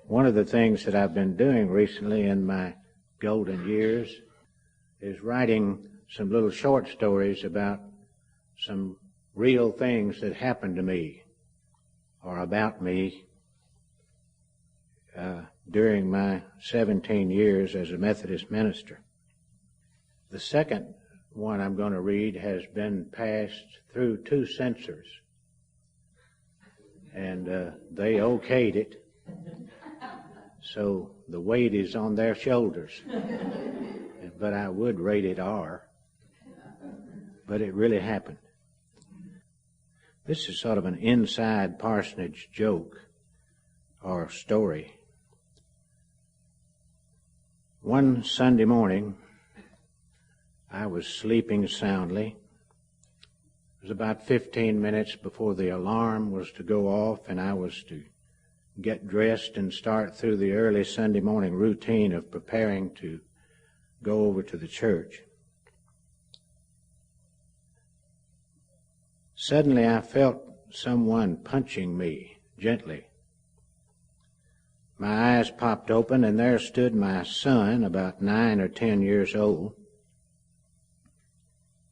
One of the things that I've been doing recently in my golden years is writing some little short stories about some real things that happened to me or about me during my 17 years as a Methodist minister. The second one I'm going to read has been passed through 2 censors, and they okayed it, so the weight is on their shoulders. But I would rate it R, but it really happened. This is sort of an inside parsonage joke or story. One Sunday morning, I was sleeping soundly. It was about 15 minutes before the alarm was to go off, and I was to get dressed and start through the early Sunday morning routine of preparing to go over to the church. Suddenly I felt someone punching me gently. My eyes popped open, and there stood my son, about 9 or 10 years old.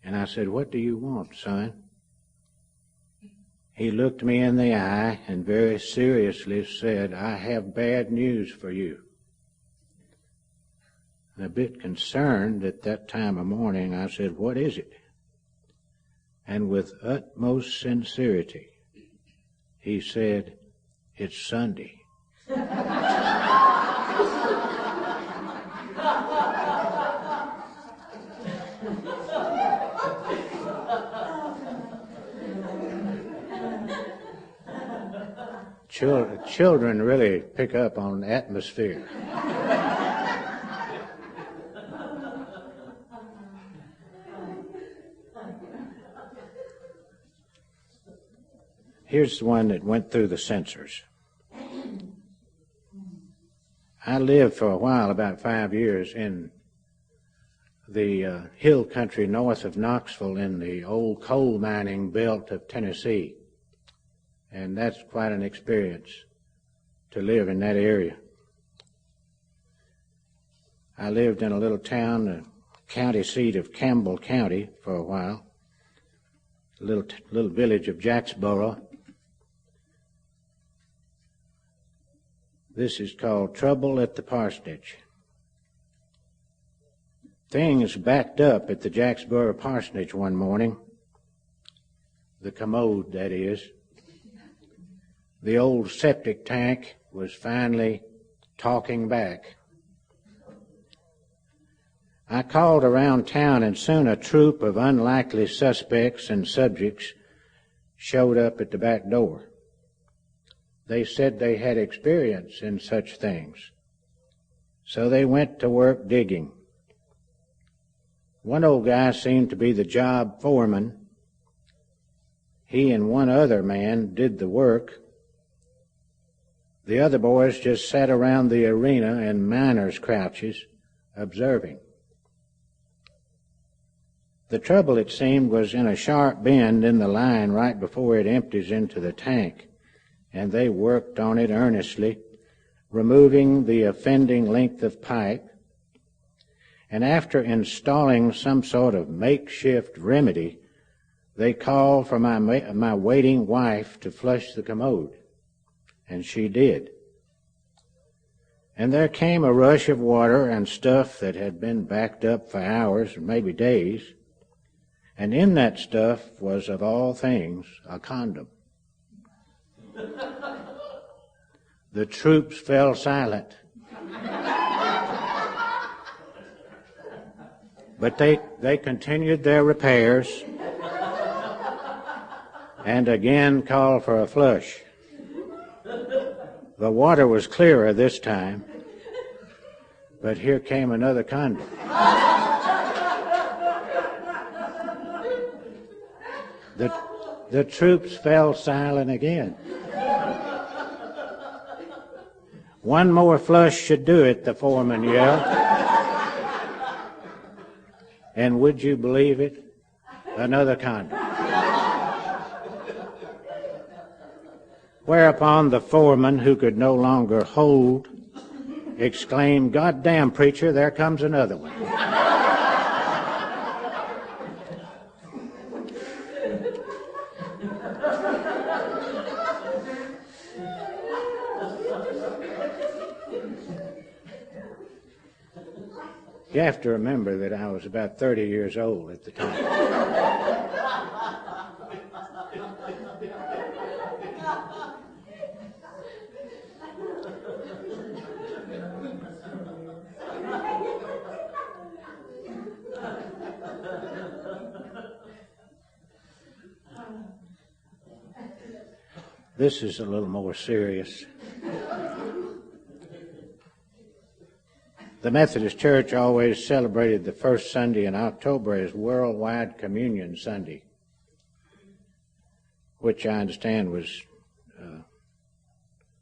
And I said, "What do you want, son?" He looked me in the eye and very seriously said, "I have bad news for you." And a bit concerned at that time of morning, I said, "What is it?" And with utmost sincerity, he said, "It's Sunday." Children really pick up on atmosphere. Here's the one that went through the censors. I lived for a while, about 5 years, in the hill country north of Knoxville in the old coal mining belt of Tennessee. And that's quite an experience to live in that area. I lived in a little town, the county seat of Campbell County, for a while, a little village of Jacksboro. This is called Trouble at the Parsonage. Things backed up at the Jacksboro Parsonage one morning. The commode, that is. The old septic tank was finally talking back. I called around town, and soon a troop of unlikely suspects and subjects showed up at the back door. They said they had experience in such things, so they went to work digging. One old guy seemed to be the job foreman. He and one other man did the work. The other boys just sat around the arena in miners' crouches, observing. The trouble, it seemed, was in a sharp bend in the line right before it empties into the tank, and they worked on it earnestly, removing the offending length of pipe. And after installing some sort of makeshift remedy, they called for my waiting wife to flush the commode. And she did. And there came a rush of water and stuff that had been backed up for hours, maybe days. And in that stuff was, of all things, a condom. The troops fell silent. But they continued their repairs and again called for a flush. The water was clearer this time, but here came another condom. The troops fell silent again. "One more flush should do it," the foreman yelled. And would you believe it? Another condom. Whereupon the foreman, who could no longer hold, exclaimed, "God damn, preacher, there comes another one." You have to remember that I was about 30 years old at the time. This is a little more serious. The Methodist Church always celebrated the first Sunday in October as Worldwide Communion Sunday, which I understand was,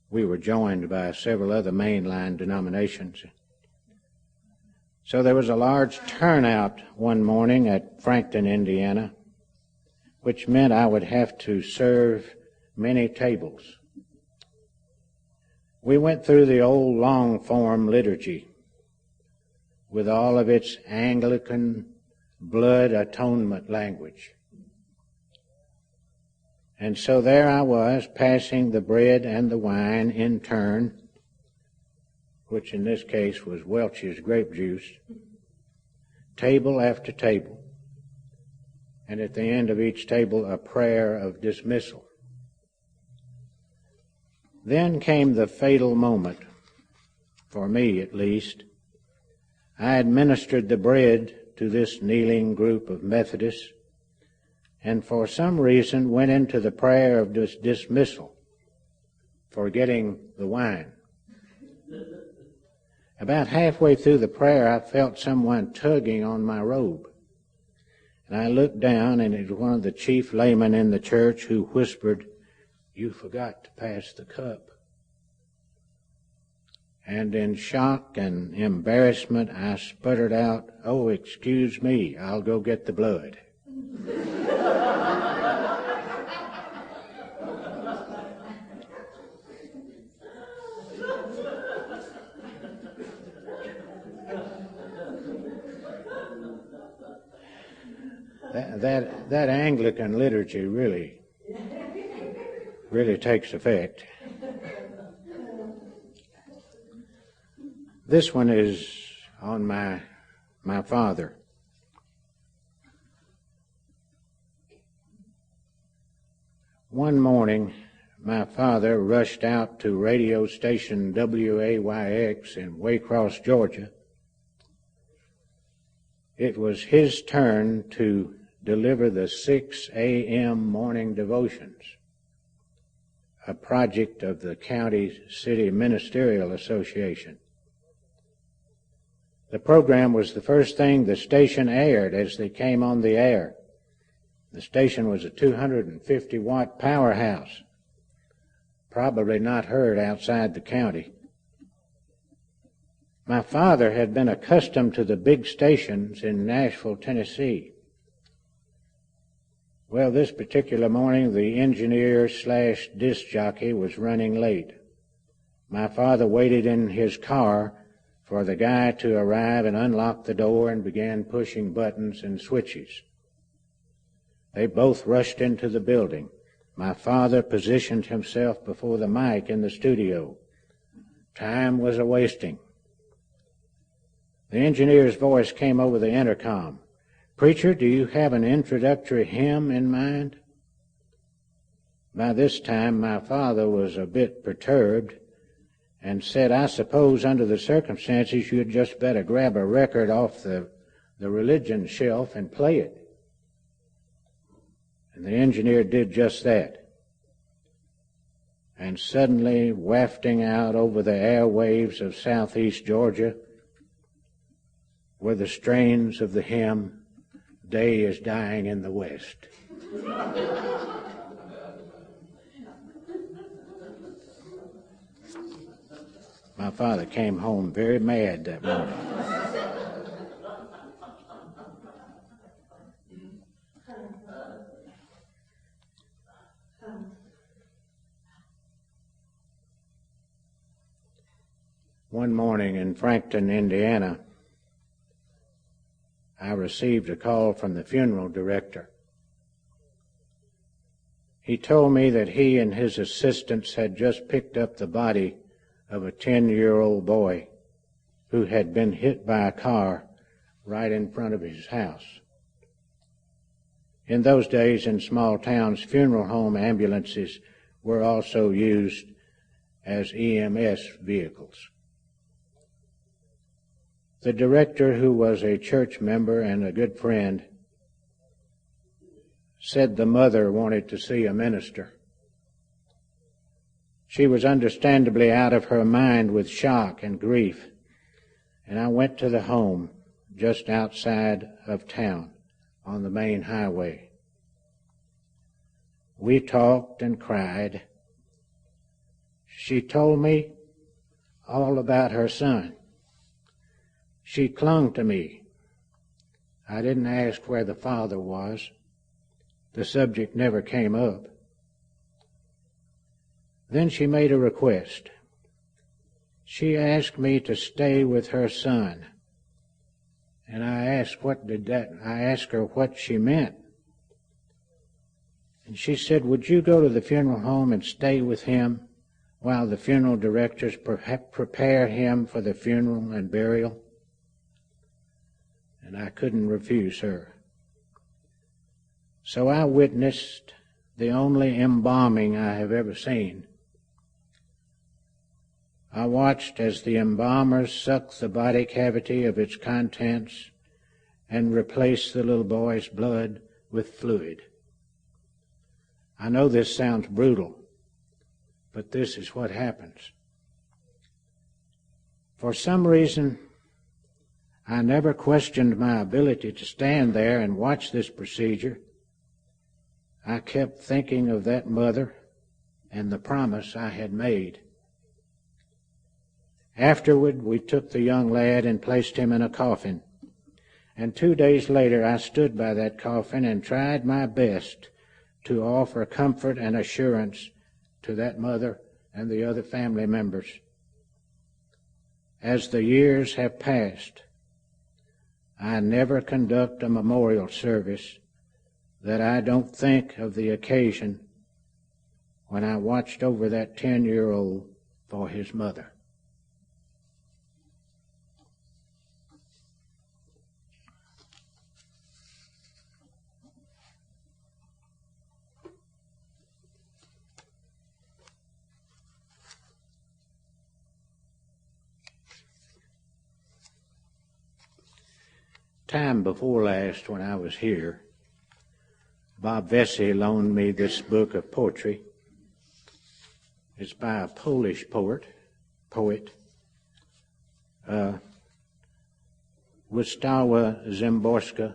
we were joined by several other mainline denominations. So there was a large turnout one morning at Frankton, Indiana, which meant I would have to serve many tables. We went through the old long-form liturgy with all of its Anglican blood atonement language. And so there I was, passing the bread and the wine in turn, which in this case was Welch's grape juice, table after table, and at the end of each table a prayer of dismissal. Then came the fatal moment, for me at least. I administered the bread to this kneeling group of Methodists, and for some reason went into the prayer of dismissal, forgetting the wine. About halfway through the prayer, I felt someone tugging on my robe. And I looked down, and it was one of the chief laymen in the church who whispered, "You forgot to pass the cup." And in shock and embarrassment, I sputtered out, "Oh, excuse me, I'll go get the blood." That Anglican liturgy really takes effect. This one is on my father. One morning, my father rushed out to radio station WAYX in Waycross, Georgia. It was his turn to deliver the 6 a.m. morning devotions, a project of the County City Ministerial Association. The program was the first thing the station aired as they came on the air. The station was a 250-watt powerhouse, probably not heard outside the county. My father had been accustomed to the big stations in Nashville, Tennessee. Well, this particular morning, the engineer/disc jockey was running late. My father waited in his car for the guy to arrive and unlock the door and began pushing buttons and switches. They both rushed into the building. My father positioned himself before the mic in the studio. Time was a-wasting. The engineer's voice came over the intercom. "Preacher, do you have an introductory hymn in mind?" By this time, my father was a bit perturbed and said, "I suppose under the circumstances you'd just better grab a record off the religion shelf and play it." And the engineer did just that. And suddenly, wafting out over the airwaves of southeast Georgia, were the strains of the hymn, "Day is Dying in the West." My father came home very mad that morning. One morning in Frankton, Indiana, I received a call from the funeral director. He told me that he and his assistants had just picked up the body of a 10-year-old boy who had been hit by a car right in front of his house. In those days, in small towns, funeral home ambulances were also used as EMS vehicles. The director, who was a church member and a good friend, said the mother wanted to see a minister. She was understandably out of her mind with shock and grief, and I went to the home just outside of town on the main highway. We talked and cried. She told me all about her son. She clung to me. I didn't ask where the father was. The subject never came up. Then she made a request. She asked me to stay with her son. And I asked her what she meant. And she said, would you go to the funeral home and stay with him while the funeral directors prepare him for the funeral and burial? And I couldn't refuse her. So I witnessed the only embalming I have ever seen. I watched as the embalmers sucked the body cavity of its contents and replaced the little boy's blood with fluid. I know this sounds brutal, but this is what happens. For some reason, I never questioned my ability to stand there and watch this procedure. I kept thinking of that mother and the promise I had made. Afterward, we took the young lad and placed him in a coffin. And 2 days later, I stood by that coffin and tried my best to offer comfort and assurance to that mother and the other family members. As the years have passed, I never conduct a memorial service that I don't think of the occasion when I watched over that 10-year-old for his mother. Time before last, when I was here, Bob Vesey loaned me this book of poetry. It's by a Polish poet, Wystawa Szymborska.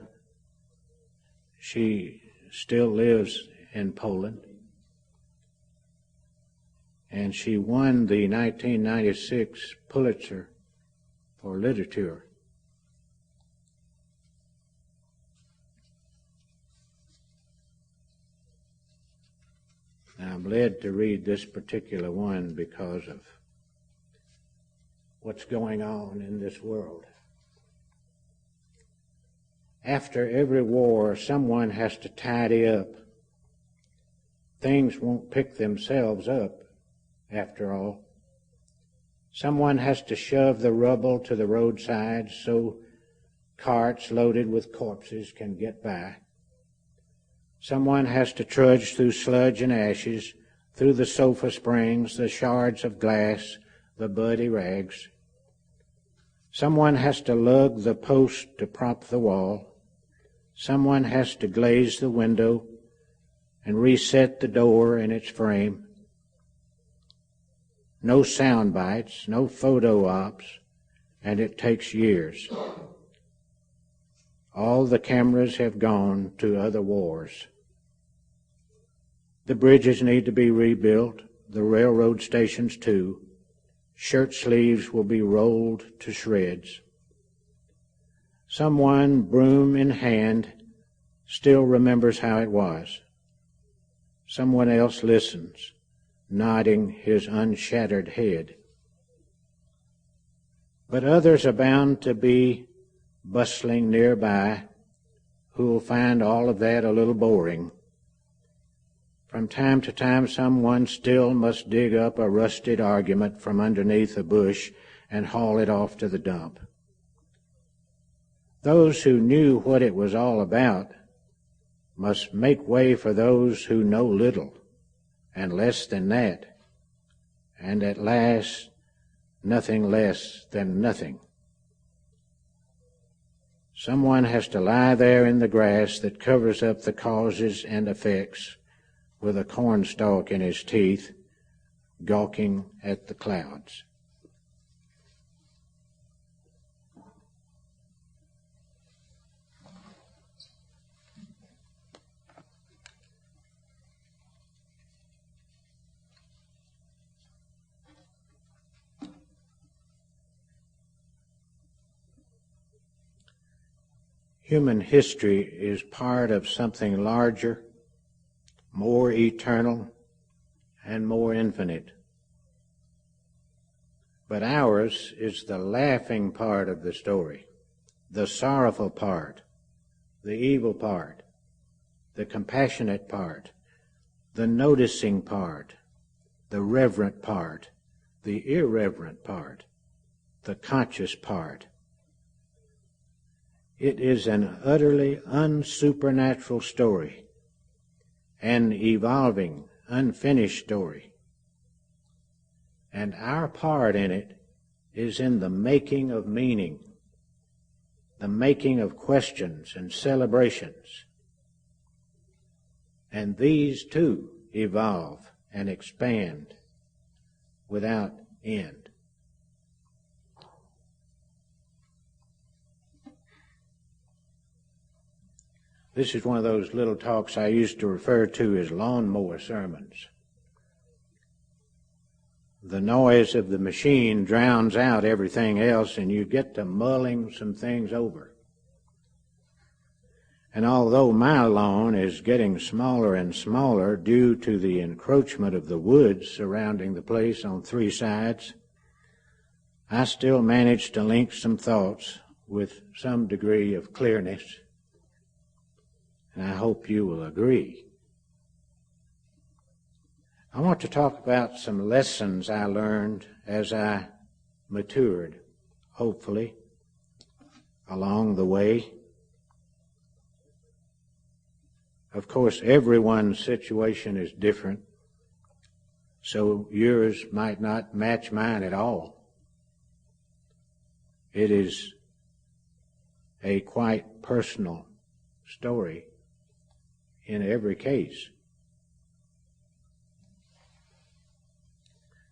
She still lives in Poland, and she won the 1996 Pulitzer for literature. I'm led to read this particular one because of what's going on in this world. After every war, someone has to tidy up. Things won't pick themselves up, after all. Someone has to shove the rubble to the roadside so carts loaded with corpses can get by. Someone has to trudge through sludge and ashes, through the sofa springs, the shards of glass, the bloody rags. Someone has to lug the post to prop the wall. Someone has to glaze the window and reset the door in its frame. No sound bites, no photo ops, and it takes years. All the cameras have gone to other wars. The bridges need to be rebuilt, the railroad stations too. Shirt sleeves will be rolled to shreds. Someone, broom in hand, still remembers how it was. Someone else listens, nodding his unshattered head. But others are bound to be bustling nearby who will find all of that a little boring. From time to time, someone still must dig up a rusted argument from underneath a bush and haul it off to the dump. Those who knew what it was all about must make way for those who know little and less than that, and at last nothing less than nothing. Someone has to lie there in the grass that covers up the causes and effects with a cornstalk in his teeth, gawking at the clouds. Human history is part of something larger, more eternal, and more infinite. But ours is the laughing part of the story, the sorrowful part, the evil part, the compassionate part, the noticing part, the reverent part, the irreverent part, the conscious part. It is an utterly unsupernatural story, an evolving, unfinished story. And our part in it is in the making of meaning, the making of questions and celebrations. And these too evolve and expand without end. This is one of those little talks I used to refer to as lawnmower sermons. The noise of the machine drowns out everything else, and you get to mulling some things over. And although my lawn is getting smaller and smaller due to the encroachment of the woods surrounding the place on three sides, I still manage to link some thoughts with some degree of clearness. And I hope you will agree. I want to talk about some lessons I learned as I matured, hopefully, along the way. Of course, everyone's situation is different, so yours might not match mine at all. It is a quite personal story in every case.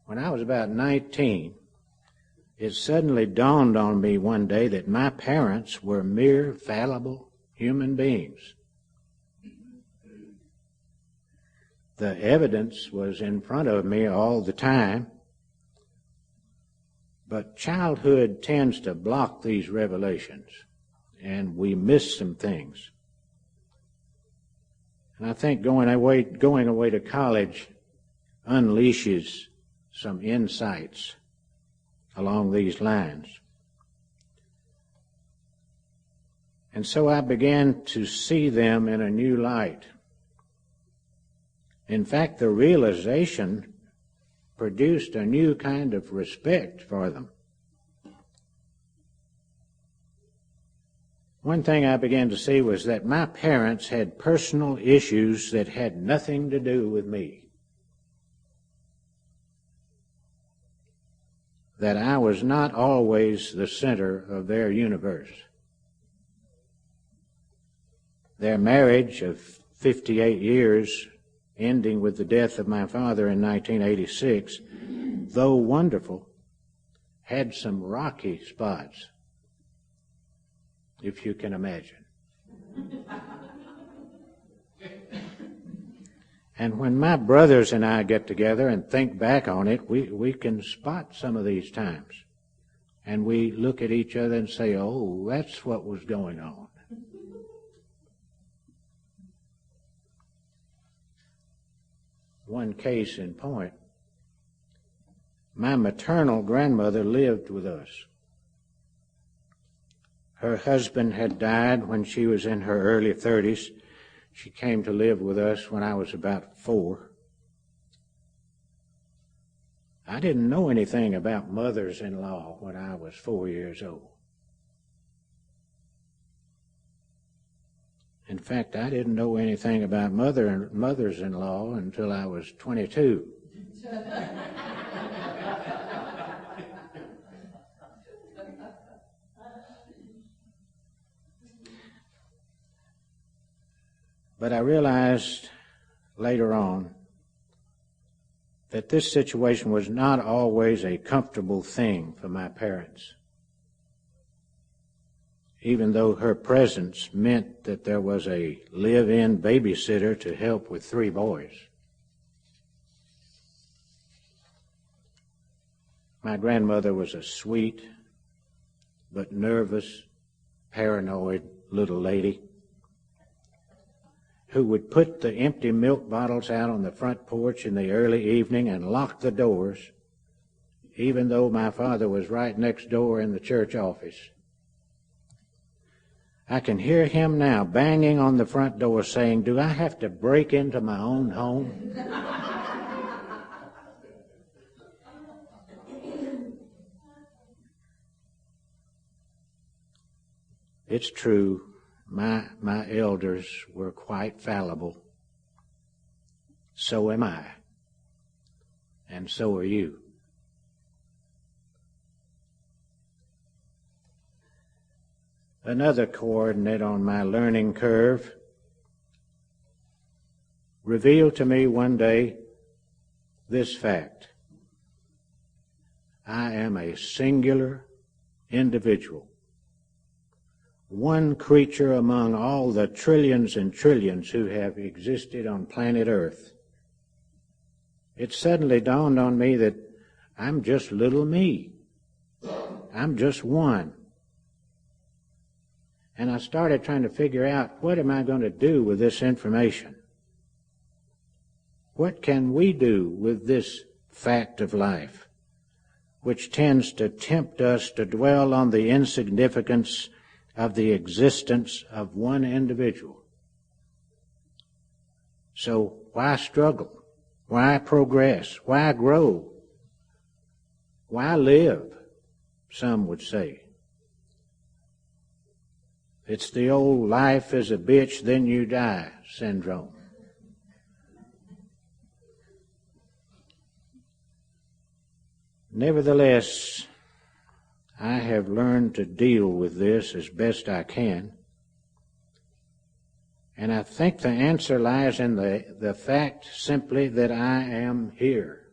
When I was about 19, it suddenly dawned on me one day that my parents were mere fallible human beings. The evidence was in front of me all the time, but childhood tends to block these revelations, and we miss some things. And I think going away to college unleashes some insights along these lines. And so I began to see them in a new light. In fact, the realization produced a new kind of respect for them. One thing I began to see was that my parents had personal issues that had nothing to do with me. That I was not always the center of their universe. Their marriage of 58 years, ending with the death of my father in 1986, though wonderful, had some rocky spots, if you can imagine. And when my brothers and I get together and think back on it, we can spot some of these times. And we look at each other and say, oh, that's what was going on. One case in point, my maternal grandmother lived with us Her husband had died when she was in her early 30s. She came to live with us when I was about 4. I didn't know anything about mothers-in-law when I was 4 years old. In fact, I didn't know anything about mothers-in-law until I was 22. But I realized later on that this situation was not always a comfortable thing for my parents, even though her presence meant that there was a live-in babysitter to help with 3 boys. My grandmother was a sweet but nervous, paranoid little lady who would put the empty milk bottles out on the front porch in the early evening and lock the doors, even though my father was right next door in the church office. I can hear him now banging on the front door saying, "Do I have to break into my own home?" It's true. My elders were quite fallible. So am I. And so are you. Another coordinate on my learning curve revealed to me one day this fact: I am a singular individual, one creature among all the trillions and trillions who have existed on planet Earth. It suddenly dawned on me that I'm just little me. I'm just one. And I started trying to figure out, what am I going to do with this information? What can we do with this fact of life, which tends to tempt us to dwell on the insignificance of the existence of one individual? So why struggle? Why progress? Why grow? Why live? Some would say. It's the old life is a bitch, then you die syndrome. Nevertheless, I have learned to deal with this as best I can. And I think the answer lies in the fact simply that I am here.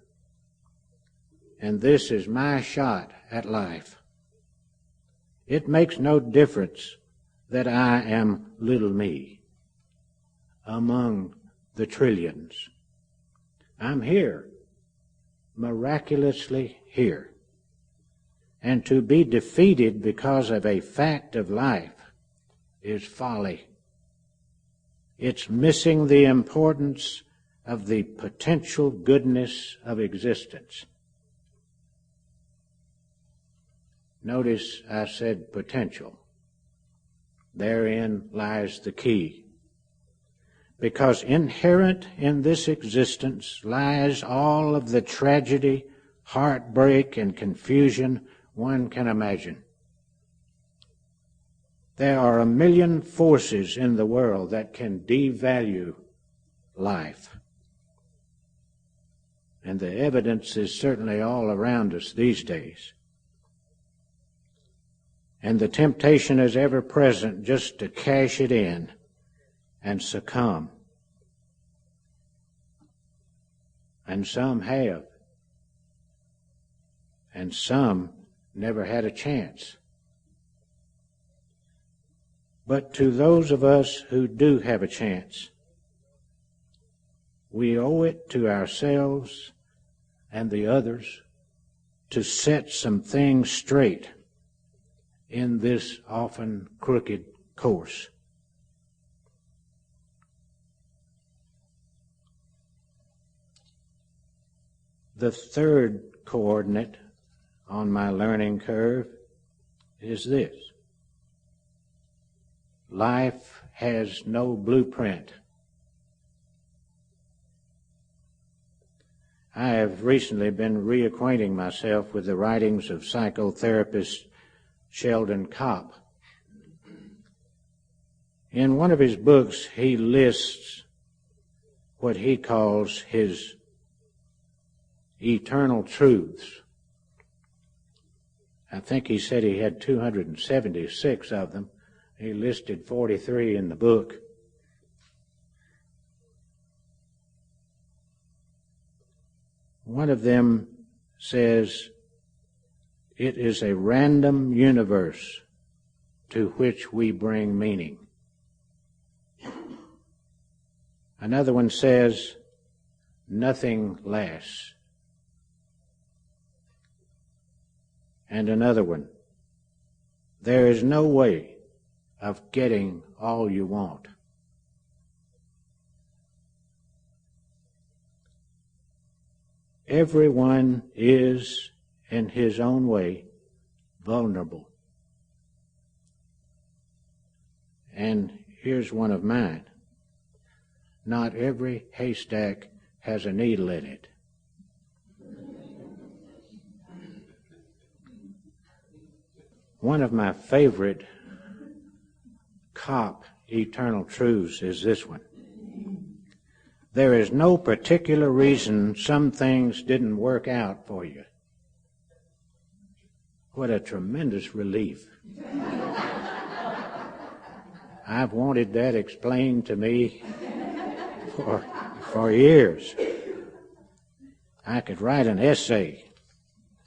And this is my shot at life. It makes no difference that I am little me among the trillions. I'm here, miraculously here. And to be defeated because of a fact of life is folly. It's missing the importance of the potential goodness of existence. Notice I said potential. Therein lies the key. Because inherent in this existence lies all of the tragedy, heartbreak, and confusion one can imagine. There are a million forces in the world that can devalue life. And the evidence is certainly all around us these days. And the temptation is ever present just to cash it in and succumb. And some have. And some never had a chance. But to those of us who do have a chance, we owe it to ourselves and the others to set some things straight in this often crooked course. The third coordinate on my learning curve is this: life has no blueprint. I have recently been reacquainting myself with the writings of psychotherapist Sheldon Kopp. In one of his books, he lists what he calls his eternal truths. I think he said he had 276 of them. He listed 43 in the book. One of them says, "It is a random universe to which we bring meaning." Another one says, "Nothing lasts." And another one, "There is no way of getting all you want." Everyone is, in his own way, vulnerable. And here's one of mine. Not every haystack has a needle in it. One of my favorite Kopp eternal truths is this one. There is no particular reason some things didn't work out for you. What a tremendous relief. I've wanted that explained to me for years. I could write an essay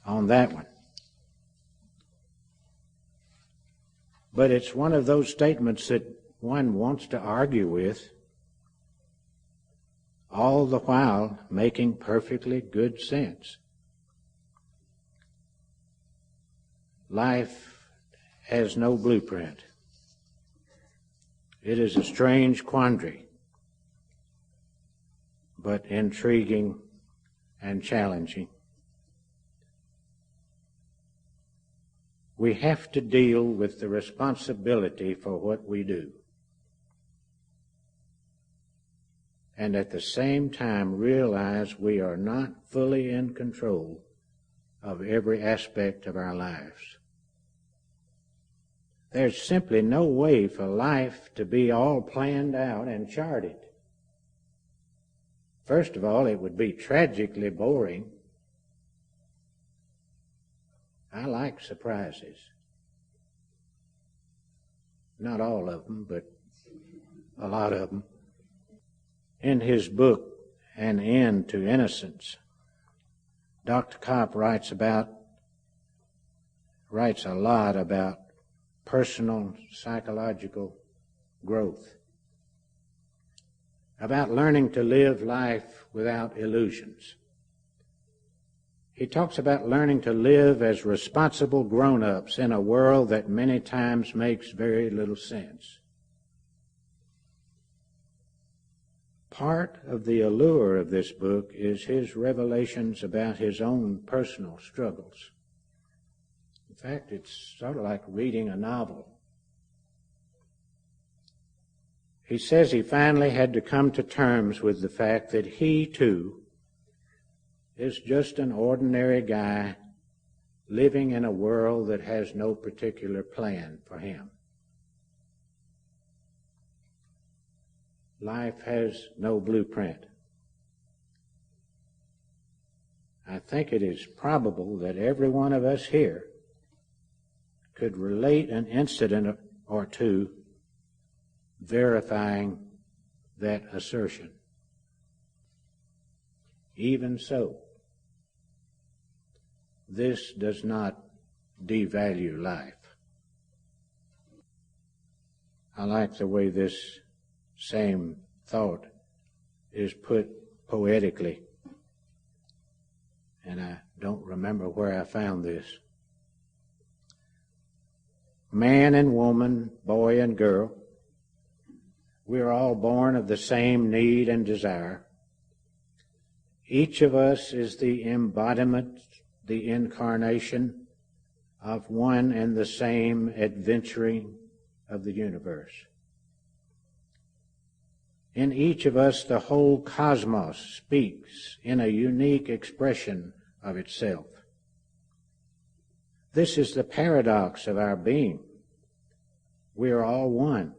on that one. But it's one of those statements that one wants to argue with, all the while making perfectly good sense. Life has no blueprint. It is a strange quandary, but intriguing and challenging. We have to deal with the responsibility for what we do, and at the same time realize we are not fully in control of every aspect of our lives. There's simply no way for life to be all planned out and charted. First of all, it would be tragically boring. I like surprises. Not all of them, but a lot of them. In his book, An End to Innocence, Dr. Kopp writes a lot about personal psychological growth, about learning to live life without illusions. He talks about learning to live as responsible grown-ups in a world that many times makes very little sense. Part of the allure of this book is his revelations about his own personal struggles. In fact, it's sort of like reading a novel. He says he finally had to come to terms with the fact that he, too, is just an ordinary guy living in a world that has no particular plan for him. Life has no blueprint. I think it is probable that every one of us here could relate an incident or two verifying that assertion. Even so, this does not devalue life. I like the way this same thought is put poetically, and I don't remember where I found this. Man and woman, boy and girl, we are all born of the same need and desire. Each of us is the embodiment, the incarnation of one and the same adventuring of the universe. In each of us, the whole cosmos speaks in a unique expression of itself. This is the paradox of our being. We are all one,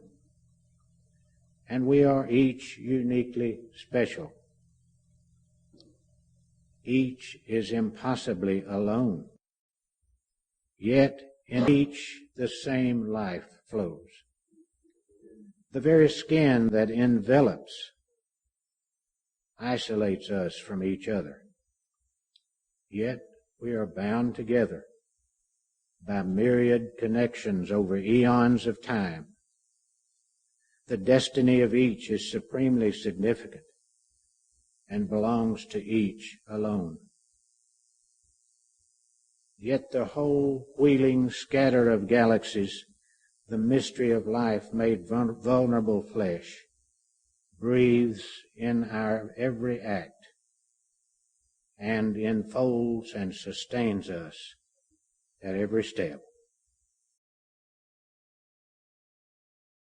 and we are each uniquely special. Each is impossibly alone, yet in each the same life flows. The very skin that envelops isolates us from each other, yet we are bound together by myriad connections over eons of time. The destiny of each is supremely significant and belongs to each alone. Yet the whole wheeling scatter of galaxies, the mystery of life made vulnerable flesh, breathes in our every act and enfolds and sustains us at every step.